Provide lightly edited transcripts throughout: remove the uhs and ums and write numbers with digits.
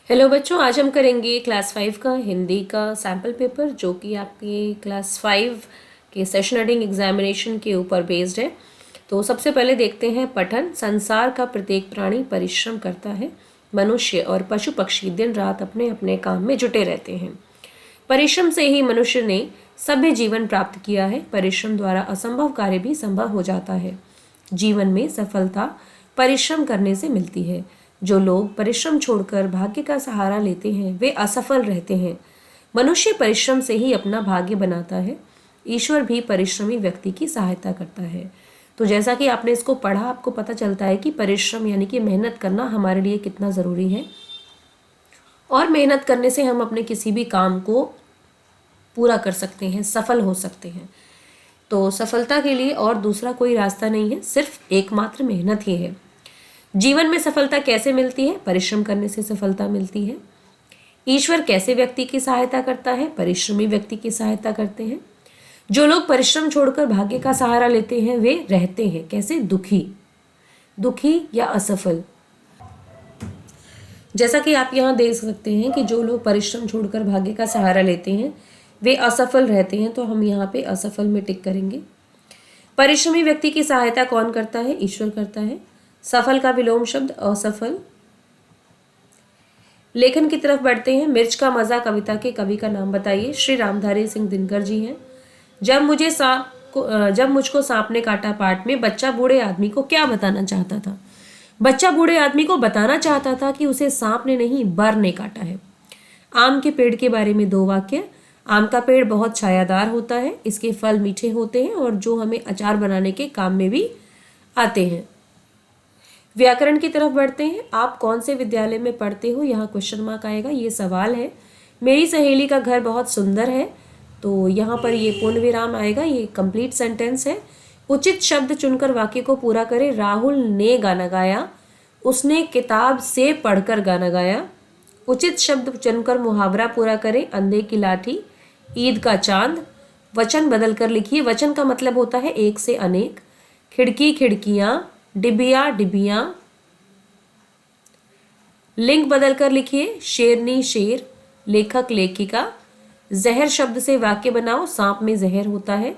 Hello बच्चों, आज हम करेंगे क्लास 5 का हिंदी का सैम्पल पेपर जो कि आपके क्लास 5 के सेशन रीडिंग एग्जामिनेशन के ऊपर बेस्ड है। तो सबसे पहले देखते हैं पठन। संसार का प्रत्येक प्राणी परिश्रम करता है। मनुष्य और पशु पक्षी दिन रात अपने अपने काम में जुटे रहते हैं। परिश्रम से ही मनुष्य ने सभ्य जीवन प्राप्त किया है। परिश्रम द्वारा असंभव कार्य भी संभव हो जाता है। जीवन में सफलता परिश्रम करने से मिलती है। जो लोग परिश्रम छोड़कर भाग्य का सहारा लेते हैं वे असफल रहते हैं। मनुष्य परिश्रम से ही अपना भाग्य बनाता है। ईश्वर भी परिश्रमी व्यक्ति की सहायता करता है। तो जैसा कि आपने इसको पढ़ा, आपको पता चलता है कि परिश्रम यानी कि मेहनत करना हमारे लिए कितना ज़रूरी है और मेहनत करने से हम अपने किसी भी काम को पूरा कर सकते हैं, सफल हो सकते हैं। तो सफलता के लिए और दूसरा कोई रास्ता नहीं है, सिर्फ एकमात्र मेहनत ही है। जीवन में सफलता कैसे मिलती है? परिश्रम करने से सफलता मिलती है। ईश्वर कैसे व्यक्ति की सहायता करता है? परिश्रमी व्यक्ति की सहायता करते हैं। जो लोग परिश्रम छोड़कर भाग्य का सहारा लेते हैं वे रहते हैं कैसे? दुखी या असफल। जैसा कि आप यहाँ देख सकते हैं कि जो लोग परिश्रम छोड़कर भाग्य का सहारा लेते हैं वे असफल रहते हैं, तो हम यहाँ पे असफल में टिक करेंगे। परिश्रमी व्यक्ति की सहायता कौन करता है? ईश्वर करता है। सफल का विलोम शब्द असफल। लेखन की तरफ बढ़ते हैं। मिर्च का मजा कविता के कवि का नाम बताइए। श्री रामधारी सिंह दिनकर जी हैं। जब मुझको सांप ने काटा पाठ में बच्चा बूढ़े आदमी को क्या बताना चाहता था? बच्चा बूढ़े आदमी को बताना चाहता था कि उसे सांप ने नहीं बर ने काटा है। आम के पेड़ के बारे में 2 वाक्य। आम का पेड़ बहुत छायादार होता है, इसके फल मीठे होते हैं और जो हमें अचार बनाने के काम में भी आते हैं। व्याकरण की तरफ बढ़ते हैं। आप कौन से विद्यालय में पढ़ते हो? यहाँ क्वेश्चन मार्क आएगा, ये सवाल है। मेरी सहेली का घर बहुत सुंदर है, तो यहाँ पर ये पूर्ण विराम आएगा, ये कंप्लीट सेंटेंस है। उचित शब्द चुनकर वाक्य को पूरा करें। राहुल ने गाना गाया, उसने किताब से पढ़कर गाना गाया। उचित शब्द चुनकर मुहावरा पूरा करें। अंधे की लाठी, ईद का चांद। वचन बदल कर लिखिए। वचन का मतलब होता है एक से अनेक। खिड़की खिड़कियां, डिबिया डिबिया। लिंग बदल कर लिखिए। शेरनी शेर, लेखक लेखिका। जहर शब्द से वाक्य बनाओ। सांप में जहर होता है।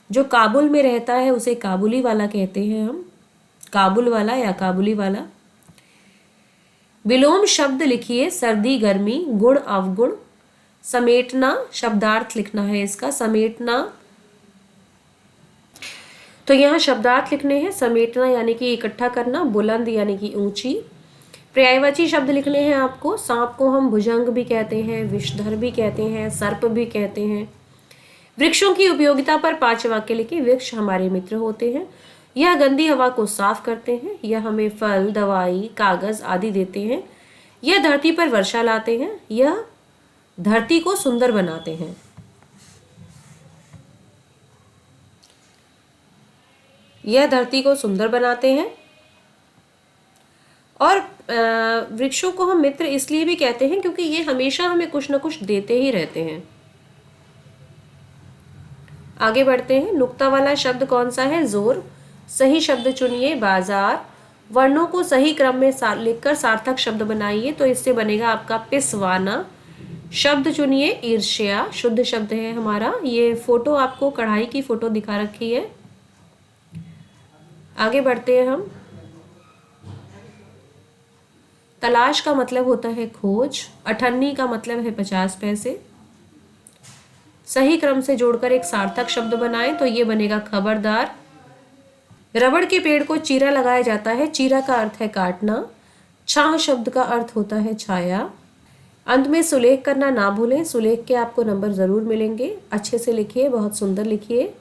जो काबुल में रहता है उसे काबुली वाला कहते हैं हम, काबुल वाला या काबुली वाला। विलोम शब्द लिखिए। सर्दी गर्मी, गुण अवगुण। समेटना शब्दार्थ लिखना है इसका, समेटना। तो यहाँ शब्दार्थ लिखने हैं। समेटना यानी कि इकट्ठा करना, बुलंद यानी कि ऊंची। पर्यायवाची शब्द लिखने हैं आपको। सांप को हम भुजंग भी कहते हैं, विषधर भी कहते हैं, सर्प भी कहते हैं। वृक्षों की उपयोगिता पर 5 वाक्य लिखिए। वृक्ष हमारे मित्र होते हैं। यह गंदी हवा को साफ करते हैं। यह हमें फल, दवाई, कागज आदि देते हैं। यह धरती पर वर्षा लाते हैं। यह धरती को सुंदर बनाते हैं। यह धरती को सुंदर बनाते हैं। और वृक्षों को हम मित्र इसलिए भी कहते हैं क्योंकि ये हमेशा हमें कुछ न कुछ देते ही रहते हैं। आगे बढ़ते हैं। नुक्ता वाला शब्द कौन सा है? जोर। सही शब्द चुनिए। बाजार। वर्णों को सही क्रम में लिखकर सार्थक शब्द बनाइए, तो इससे बनेगा आपका पिसवाना। शब्द चुनिए। ईर्ष्या शुद्ध शब्द है हमारा। ये फोटो आपको कढ़ाई की फोटो दिखा रखी है। आगे बढ़ते हैं हम। तलाश का मतलब होता है खोज। 98 का मतलब है 50 पैसे। सही क्रम से जोड़कर एक सार्थक शब्द बनाएं, तो ये बनेगा खबरदार। रबड़ के पेड़ को चीरा लगाया जाता है। चीरा का अर्थ है काटना। छाह शब्द का अर्थ होता है छाया। अंत में सुलेख करना ना भूलें। सुलेख के आपको नंबर जरूर मिलेंगे। अच्छे से लिखिए, बहुत सुंदर लिखिए।